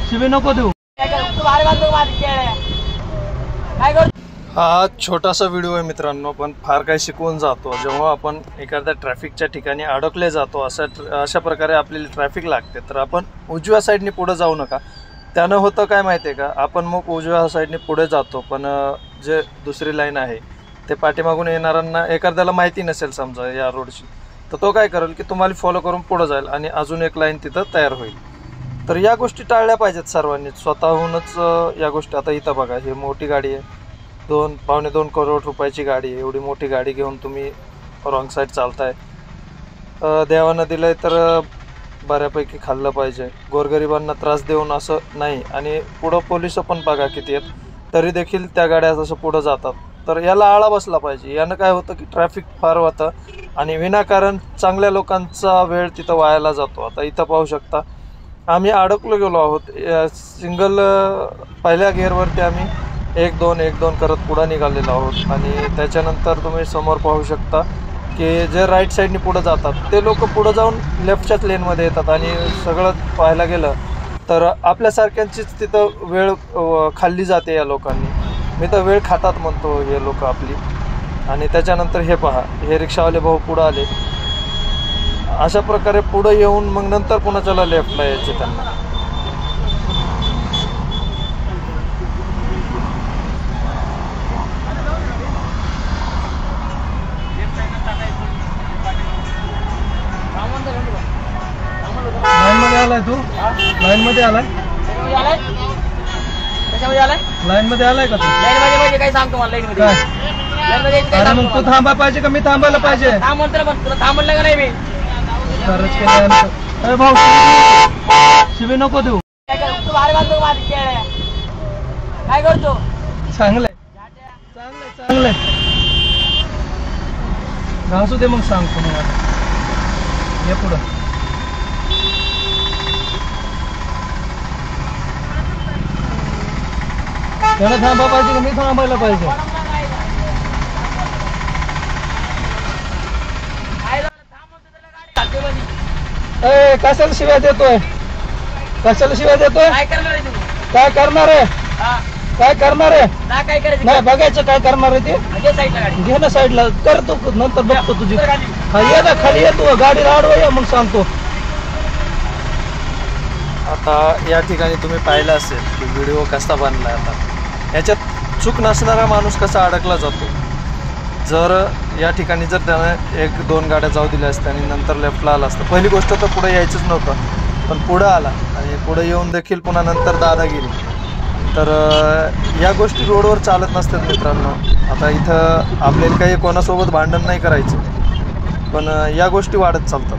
शिवी नको देऊ। हा छोटासा व्हिडिओ आहे मित्रांनो, पण फार काही शिकवून जातो। जेव्हा आपण एखाद्या ट्रॅफिकच्या ठिकाणी अडकले जातो, अशा प्रकारे आपल्याला ट्रॅफिक लागते, तर आपण उजव्या साईडने पुढे जाऊ नका। त्यानं होतं काय माहिती आहे का, आपण मग उजव्या साईडने पुढे जातो, पण जे दुसरी लाईन आहे ते पाठीमागून येणाऱ्यांना एखाद्याला माहिती नसेल समजा या रोडची, तर तो काय करेल की तुम्हाला फॉलो करून पुढे जाईल आणि अजून एक लाईन तिथं तयार होईल। तर या गोष्टी टाळल्या पाहिजेत सर्वांनी स्वतःहूनच या गोष्टी। आता इथं बघा, ही मोठी गाडी आहे, 2-2.25 करोड रुपयाची गाडी आहे। एवढी मोठी गाडी घेऊन तुम्ही रॉंग साईड चालताय। देवानं दिलंय तर बऱ्यापैकी खाल्लं पाहिजे, गोरगरिबांना त्रास देऊन असं नाही। आणि पुढं पोलिस पण बघा किती आहेत, तरी देखील त्या गाड्या असं पुढं जातात। तर याला आळा बसला पाहिजे। यानं काय होतं की ट्रॅफिक फार होतं आणि विनाकारण चांगल्या लोकांचा वेळ तिथं वायाला जातो। आता इथं पाहू शकता, आम्ही अडकलो गेलो आहोत। सिंगल पहिल्या गिअरवरती आम्ही 1-2 करत पुढे निघालेलो आहोत। आणि त्याच्यानंतर तुम्ही समोर पाहू शकता की जे राईट साईडने पुढे जातात ते लोक पुढे जाऊन लेफ्टच्याच लेनमध्ये येतात। आणि सगळं पाहायला गेलं तर आपल्यासारख्यांचीच तिथं वेळ खाल्ली जाते या लोकांनी। मी तर वेळ खातात म्हणतो हे लोक आपली। आणि त्याच्यानंतर हे पहा, हे रिक्षावाले भाऊ पुढे आले, अशा प्रकारे पुढे येऊन मग नंतर पुन्हा चला लेफ्टला यायचे त्यांना। लाईन मध्ये आलाय तू? लाईन मध्ये आलाय? लाईन मध्ये आलाय का तू? लाईन मध्ये म्हणजे काय सांगतो मला? लाईन मध्ये अरे मग तू थांबा पाहिजे का मी थांबायला पाहिजे? तुला थांबलं का नाही मी? अरे भाऊ, शिवी नको देऊ। काय करतो? चांगलंय चांगलंय चांगलंय, घासू दे मग सांगतो मग। आता ये पुढं। त्याला थांबा पाहिजे का मी थांबायला पाहिजे? कशाला शिव्या देतोय? कशाला शिव्या देतोय? काय करणार आहे तू? काय करणार आहे? काय करणार आहे? काय करायचं? नाही बघायचं काय करणार आहे ते। घे ना साईडला, करतो नंतर बघतो तुझी। ये ना खाली, ये तू गाडी अडवा, मग सांगतो। आता या ठिकाणी तुम्ही पाहिलं असेल की व्हिडिओ कसा बनला। आता याच्यात चूक नसणारा माणूस कसा अडकला जातो। जर या ठिकाणी जर त्यानं 1-2 गाड्या जाऊ दिल्या असत्या आणि नंतर लेफ्टला आला असतं, पहिली गोष्ट तर पुढे यायचंच नव्हतं, पण पुढं आला आणि पुढे येऊन देखील पुन्हा नंतर दादागिरी। तर या गोष्टी रोडवर चालत नसतात मित्रांनो। आता इथं आपल्याला काही कोणासोबत भांडण नाही करायचं, पण या गोष्टी वाढत चालतात।